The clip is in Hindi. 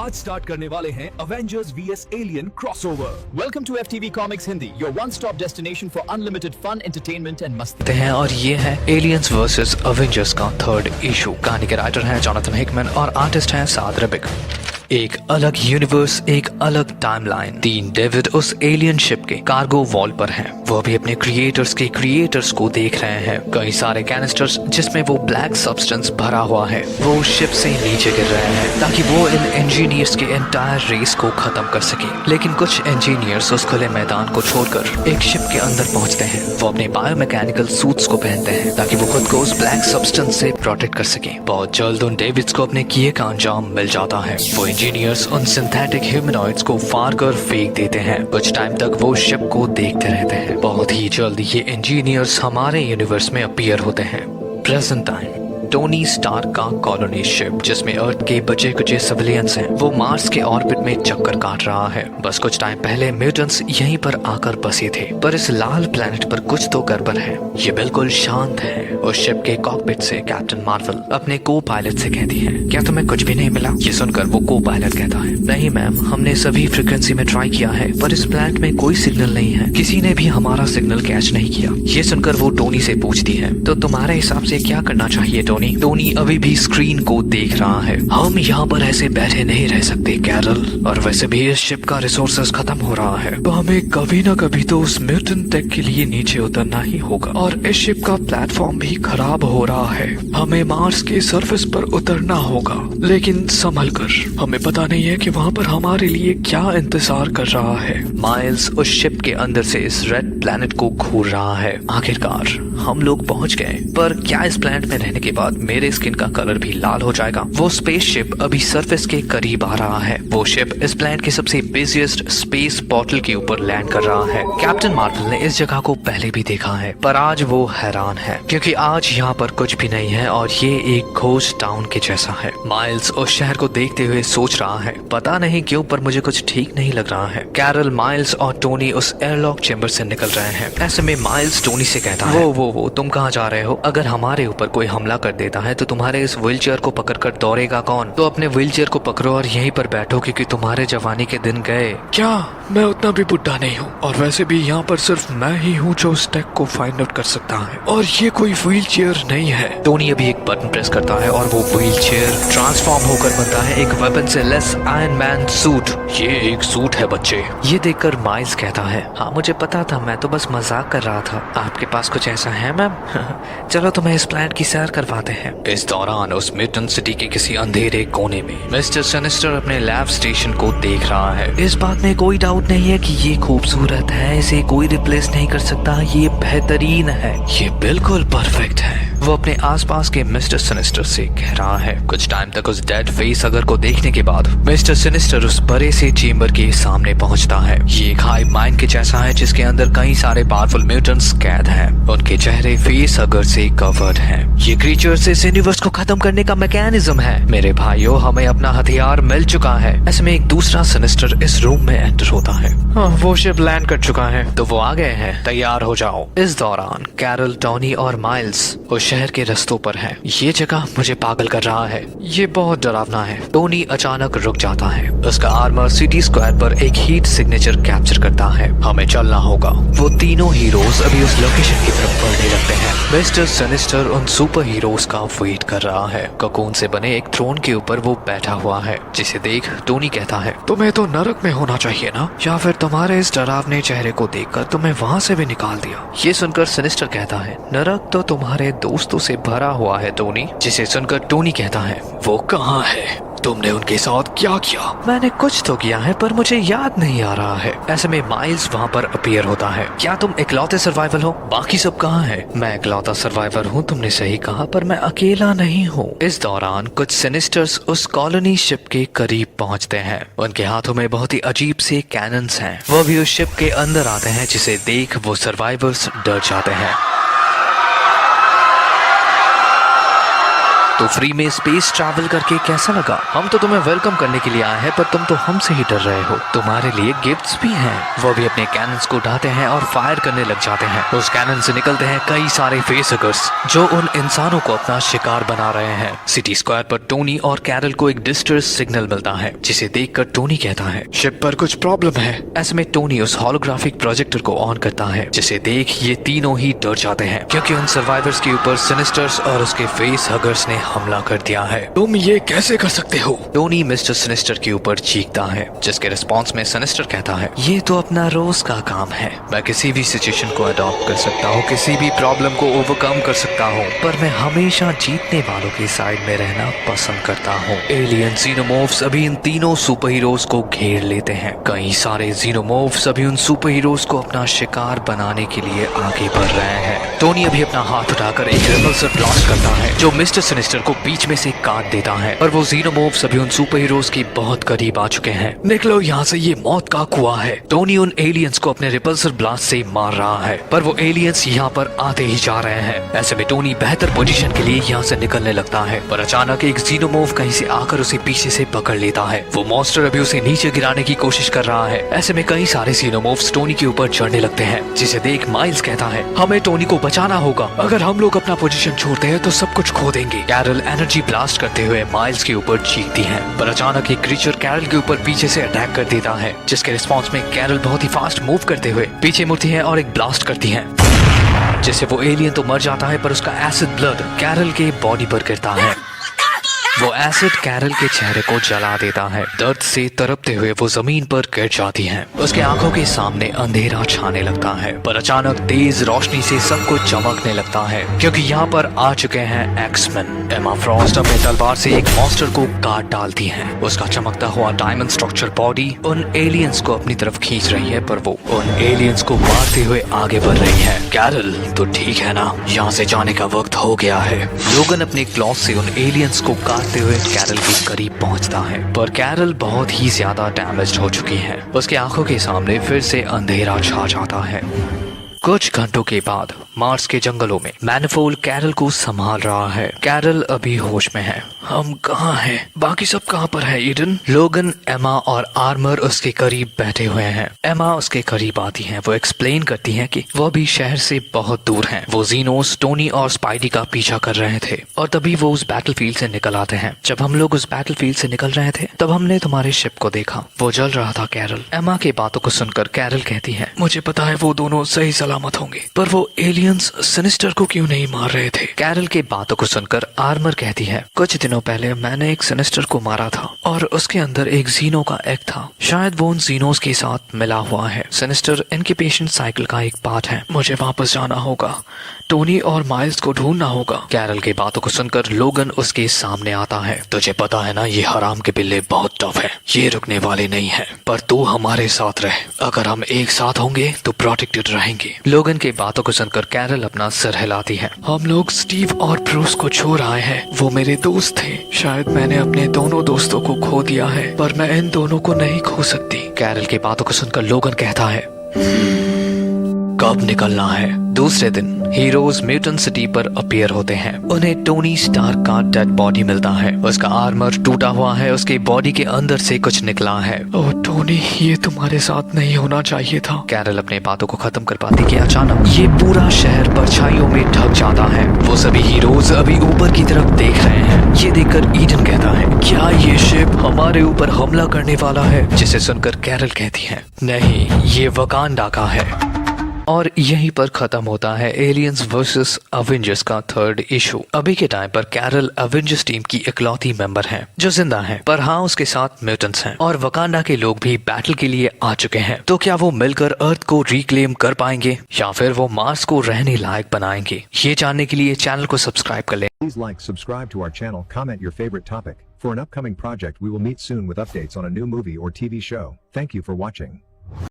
आज स्टार्ट करने वाले हैं Avengers vs alien crossover. Welcome to FTV Comics Hindi, your one-stop destination for unlimited fun, entertainment and मस्ती। हैं और ये है एलियंस वर्सेस अवेंजर्स का थर्ड इशू। कहानी के राइटर हैं जॉनथन हिकमैन और आर्टिस्ट हैं साद रबिक। एक अलग यूनिवर्स, एक अलग टाइमलाइन। तीन डेविड उस एलियन शिप के कार्गो वॉल पर हैं। वो भी अपने क्रिएटर्स को देख रहे हैं। कई सारे कैनिस्टर्स जिसमें वो ब्लैक सब्सटेंस भरा हुआ है वो शिप से नीचे गिर रहे हैं ताकि वो इन इंजीनियर्स के एंटायर रेस को खत्म कर सके। लेकिन कुछ इंजीनियर्स उस खुले मैदान को छोड़कर एक शिप के अंदर पहुंचते हैं। वो अपने बायोमैकेनिकल सूट्स को पहनते हैं ताकि वो खुद को उस ब्लैक सब्सटेंस से प्रोटेक्ट कर सके। बहुत जल्द उन डेविड्स को अपने किए का अंजाम मिल जाता है। वो इंजीनियर्स उन सिंथेटिक ह्यूमनॉइड्स को फाड़ कर फेंक देते हैं। कुछ टाइम तक वो शिप को देखते रहते हैं। बहुत ही जल्द ये इंजीनियर्स हमारे यूनिवर्स में अपीयर होते हैं। प्रेजेंट टाइम टोनी स्टार्क का कॉलोनी शिप जिसमें अर्थ के बचे कुचे सिविलियंस हैं वो मार्स के ऑर्बिट में चक्कर काट रहा है। बस कुछ टाइम पहले म्यूटेंट्स यहीं पर आकर बसे थे, पर इस लाल प्लेनेट पर कुछ तो गड़बड़ है। ये बिल्कुल शांत है। उस शिप के कॉकपिट से कैप्टन मार्वल अपने को पायलट से कहती है, क्या तुम्हें कुछ भी नहीं मिला? ये सुनकर वो को पायलट कहता है, नहीं मैम, हमने सभी फ्रीक्वेंसी में ट्राई किया है पर इस प्लेनेट में कोई सिग्नल नहीं है। किसी ने भी हमारा सिग्नल कैच नहीं किया। ये सुनकर वो टोनी से पूछती है, तो तुम्हारे हिसाब से क्या करना चाहिए टोनी? टोनी अभी भी स्क्रीन को देख रहा है। हम यहाँ पर ऐसे बैठे नहीं रह सकते कैरल, और वैसे भी इस शिप का रिसोर्सेज खत्म हो रहा है तो हमें कभी न कभी तो उस म्यूटेंट टेक के लिए नीचे उतरना ही होगा। और इस शिप का प्लेटफॉर्म भी खराब हो रहा है। हमें मार्स के सरफेस पर उतरना होगा, लेकिन संभल कर। हमें पता नहीं है कि वहाँ पर हमारे लिए क्या इंतजार कर रहा है। माइल्स उस शिप के अंदर से इस रेड प्लेनेट को घूर रहा है। आखिरकार हम लोग पहुंच गए, पर क्या इस प्लेनेट में रहने के बाद मेरे स्किन का कलर भी लाल हो जाएगा? वो स्पेसशिप अभी सरफेस के करीब आ रहा है। वो शिप इस प्लेनेट के सबसे बिजिएस्ट स्पेस पोर्टल के ऊपर लैंड कर रहा है। कैप्टन मार्वल ने इस जगह को पहले भी देखा है, पर आज वो हैरान है क्योंकि आज यहाँ पर कुछ भी नहीं है और ये एक घोस्ट टाउन के जैसा है। माइल्स उस शहर को देखते हुए सोच रहा है, पता नहीं क्यों पर मुझे कुछ ठीक नहीं लग रहा है। कैरल, माइल्स और टोनी उस एयरलॉक चेंबर से निकल रहे हैं। ऐसे में माइल्स टोनी से कहता है, वो तुम कहाँ जा रहे हो? अगर हमारे ऊपर कोई हमला कर देता है तो तुम्हारे इस व्हीलचेयर को पकड़कर दौड़ेगा कौन? तो अपने व्हीलचेयर को पकड़ो और यहीं पर बैठो क्योंकि तुम्हारे जवानी के दिन गए। क्या मैं उतना भी बुढ़ा नहीं हूँ? और वैसे भी यहाँ पर सिर्फ मैं ही हूँ जो उस टेक को फाइंड आउट कर सकता है, और ये कोई व्हीलचेयर नहीं है। टोनी अभी एक बटन प्रेस करता है और वो व्हीलचेयर ट्रांसफॉर्म होकर बनता है एक वेपन से लेस आयरन मैन सूट। ये एक सूट है बच्चे। ये देखकर माइल्स कहता है, हाँ मुझे पता था, मैं तो बस मजाक कर रहा था। आपके पास कुछ ऐसा है मैम? चलो तुम्हें इस प्लेनेट की सैर करवाते हैं। इस दौरान उस म्यूटेंट सिटी के किसी अंधेरे कोने में मिस्टर सिनिस्टर अपने लैब स्टेशन को देख रहा है। इस बात में कोई डाउट नहीं है कि ये खूबसूरत है, इसे कोई रिप्लेस नहीं कर सकता। ये बेहतरीन है, ये बिल्कुल परफेक्ट है। वो अपने आसपास के मिस्टर सिनिस्टर से कह रहा है। कुछ टाइम तक उस डेड फेस अगर को देखने के बाद मिस्टर सिनिस्टर उस बड़े से चेंबर के सामने पहुंचता है। ये एक हाइव माइंड के जैसा है जिसके अंदर कई सारे पावरफुल म्यूटेंट्स कैद हैं। उनके चेहरे फेस अगर से कवर्ड हैं। ये क्रीचर्स इस यूनिवर्स को खत्म करने का मैकेनिज्म है। मेरे भाइयों, हमें अपना हथियार मिल चुका है। ऐसे में एक दूसरा सिनिस्टर इस रूम में एंटर होता है। वो शिप लैंड कर चुका है, तो वो आ गए हैं, तैयार हो जाओ। इस दौरान कैरल, टोनी और माइल्स उस शहर के रस्तों पर है। ये जगह मुझे पागल कर रहा है, ये बहुत डरावना है। टोनी अचानक रुक जाता है। उसका आर्मर सिटी स्क्वायर पर एक हीट सिग्नेचर कैप्चर करता है। हमें चलना होगा। वो तीनों हीरोज अभी उस लोकेशन की तरफ बढ़ने लगते हैं। मिस्टर सिनिस्टर उन सुपर हीरोज का वेट कर रहा है। ककून से बने एक थ्रोन के ऊपर वो बैठा हुआ है, जिसे देख टोनी कहता है, तुम्हें तो नरक में होना चाहिए ना, या फिर तुम्हारे इस डरावने चेहरे को देखकर तुम्हें वहाँ से भी निकाल दिया। ये सुनकर सिनिस्टर कहता है, नरक तो तुम्हारे दोस्तों से भरा हुआ है टोनी। जिसे सुनकर टोनी कहता है, वो कहाँ है? तुमने उनके साथ क्या किया? मैंने कुछ तो किया है पर मुझे याद नहीं आ रहा है। ऐसे में माइल्स वहाँ पर अपीयर होता है। क्या तुम इकलौते सर्वाइवल हो? बाकी सब कहाँ है? मैं इकलौता सर्वाइवर हूँ, तुमने सही कहा, पर मैं अकेला नहीं हूँ। इस दौरान कुछ सिनिस्टर्स उस कॉलोनी शिप के करीब पहुँचते हैं। उनके हाथों में बहुत ही अजीब से कैनन्स हैं। वो भी उस शिप के अंदर आते हैं, जिसे देख वो सर्वाइवर्स डर जाते हैं। तो फ्री में स्पेस ट्रैवल करके कैसा लगा? हम तो तुम्हें वेलकम करने के लिए आए हैं, पर तुम तो हमसे ही डर रहे हो। तुम्हारे लिए गिफ्ट्स भी हैं। वो भी अपने कैनन्स को उठाते हैं और फायर करने लग जाते हैं। उस कैनन से निकलते हैं कई सारे फेसहगर्स जो उन इंसानों को अपना शिकार बना रहे हैं। सिटी स्क्वायर पर टोनी और कैरल को एक डिस्ट्रेस सिग्नल मिलता है, जिसे देखकर टोनी कहता है शिप पर कुछ प्रॉब्लम है। ऐसे में टोनी उस होलोग्राफिक प्रोजेक्टर को ऑन करता है, जिसे देख ये तीनों ही डर जाते हैं, क्योंकि उन सर्वाइवर्स के ऊपर सिनिस्टर्स और उसके फेस हगर्स ने हमला कर दिया है। तुम ये कैसे कर सकते हो? टोनी मिस्टर सिनिस्टर के ऊपर चीखता है, जिसके रिस्पॉन्स में सिनिस्टर कहता है ये तो अपना रोज का काम है। मैं किसी भी सिचुएशन को अडॉप्ट कर सकता हूँ, किसी भी प्रॉब्लम को ओवरकम कर सकता हूँ, पर मैं हमेशा जीतने वालों की साइड में रहना पसंद करता हूँ। एलियन जीनोमॉर्फ्स अभी इन तीनों सुपर हीरोज को घेर लेते हैं। कई सारे जीनोमॉर्फ्स अभी उन सुपर हीरोज को अपना शिकार बनाने के लिए आगे बढ़ रहे हैं। टोनी अभी अपना हाथ उठाकर एक रिपल्सर ब्लास्ट करता है, जो मिस्टर सिनिस्टर को बीच में से काट देता है, पर वो जीनोमॉर्फ्स अभी उन सुपर हीरोज के बहुत करीब आ चुके हैं। निकलो यहाँ से, ये मौत का कुआं है। टोनी उन एलियंस को अपने रिपल्सर ब्लास्ट से मार रहा है, पर वो एलियंस यहाँ पर आते ही जा रहे हैं। ऐसे में टोनी बेहतर पोजीशन के लिए यहाँ से निकलने लगता है, पर अचानक एक जीनोमॉर्फ कहीं से आकर उसे पीछे से पकड़ लेता है। वो मॉन्स्टर अभी उसे नीचे गिराने की कोशिश कर रहा है। ऐसे में कई सारे जीनोमॉर्फ्स टोनी के ऊपर चढ़ने लगते हैं, जिसे देख माइल्स कहता है हमें टोनी को बचाना होगा। अगर हम लोग अपना पोजीशन छोड़ते हैं तो सब कुछ खो देंगे। कैरल एनर्जी ब्लास्ट करते हुए माइल्स के ऊपर चीखती है, पर अचानक एक क्रीचर कैरल के ऊपर पीछे से अटैक कर देता है, जिसके रिस्पॉन्स में कैरल बहुत ही फास्ट मूव करते हुए पीछे मुड़ती है और एक ब्लास्ट करती है, जिससे वो एलियन तो मर जाता है, पर उसका एसिड ब्लड कैरल के बॉडी पर गिरता है। वो एसिड कैरल के चेहरे को जला देता है। दर्द से तड़पते हुए वो जमीन पर गिर जाती है। उसके आंखों के सामने अंधेरा छाने लगता है, पर अचानक तेज रोशनी से सब कुछ चमकने लगता है, क्योंकि यहाँ पर आ चुके हैं एक्समैन। एमा फ्रॉस्ट अपने तलवार से एक मॉन्स्टर को काट डालती है। उसका चमकता हुआ डायमंड स्ट्रक्चर बॉडी उन एलियंस को अपनी तरफ खींच रही है, पर वो उन एलियंस को मारते हुए आगे बढ़ रही है। कैरल तो ठीक है ना, यहाँ से जाने का वक्त हो गया है। लोगन अपने क्लॉथ से उन एलियंस को काटते हुए कैरल के करीब पहुंचता है, पर कैरल बहुत ही ज्यादा डैमेज्ड हो चुकी है। उसके आंखों के सामने फिर से अंधेरा छा जाता है। कुछ घंटों के बाद मार्स के जंगलों में मैनिफोल्ड कैरल को संभाल रहा है। कैरल अभी होश में है। हम कहाँ हैं? बाकी सब कहाँ पर है? ईडन, लोगन, एमा और आर्मर उसके करीब बैठे हुए हैं। एमा उसके करीब आती है। वो एक्सप्लेन करती है कि वो भी शहर से बहुत दूर हैं। वो जीनोस, टोनी और स्पाइडी का पीछा कर रहे थे, और तभी वो उस बैटलफील्ड से निकल आते हैं। जब हम लोग उस बैटलफील्ड से निकल रहे थे, तब हमने तुम्हारे शिप को देखा, वो जल रहा था। कैरल, एमा की बातों को सुनकर कैरल कहती है मुझे पता है वो दोनों सही सलामत होंगे, पर वो एलियंस सिनिस्टर को क्यों नहीं मार रहे थे? कैरल के बातों को सुनकर आर्मर कहती है कुछ दिनों पहले मैंने एक सिनिस्टर को मारा था, और उसके अंदर एक जीनो का एग था। शायद वो उन जीनोस के साथ मिला हुआ है। सिनिस्टर इनक्यूबेशन साइकिल का एक पार्ट है। मुझे वापस जाना होगा, टोनी और माइल्स को ढूंढना होगा। कैरल की बातों को सुनकर लोगन उसके सामने आता है। तुझे पता है ना, ये हराम के बिल्ले बहुत टफ है, ये रुकने वाले नहीं है, पर तू हमारे साथ रह। अगर हम एक साथ होंगे तो प्रोटेक्टेड रहेंगे। लोगन की बातों को सुनकर कैरल अपना सर हिलाती है। हम लोग स्टीव और ब्रूस को छोड़ आए हैं। वो मेरे दोस्त थे। शायद मैंने अपने दोनों दोस्तों को खो दिया है, पर मैं इन दोनों को नहीं खो सकती। कैरल की बातों को सुनकर लोगन कहता है कब निकलना है? दूसरे दिन हीरोज म्यूटेंट सिटी पर अपीयर होते हैं। उन्हें टोनी स्टार्क का डेड बॉडी मिलता है। उसका आर्मर टूटा हुआ है, उसके बॉडी के अंदर से कुछ निकला है। ओह टोनी, ये तुम्हारे साथ नहीं होना चाहिए था। कैरल अपने बातों को खत्म कर पाती कि अचानक ये पूरा शहर परछाइयों में ढक जाता है। वो सभी हीरोज अभी ऊपर की तरफ देख रहे हैं। ये देखकर ईडन कहता है क्या ये शिप हमारे ऊपर हमला करने वाला है? जिसे सुनकर कैरल कहती है नहीं, ये वकांडा का है। और यहीं पर खत्म होता है एलियंस वर्सेस अवेंजर्स का थर्ड इशू। अभी के टाइम पर कैरल अवेंजर्स टीम की इकलौती मेंबर है जो जिंदा है, पर हाँ उसके साथ म्यूटेंट्स हैं, और वकांडा के लोग भी बैटल के लिए आ चुके हैं। तो क्या वो मिलकर अर्थ को रिक्लेम कर पाएंगे, या फिर वो मार्स को रहने लायक बनाएंगे? ये जानने के लिए चैनल को सब्सक्राइब कर लें। Please like, subscribe to our channel, comment your favorite topic. For an upcoming project we will meet soon with updates on a new movie or TV show. Thank you for watching.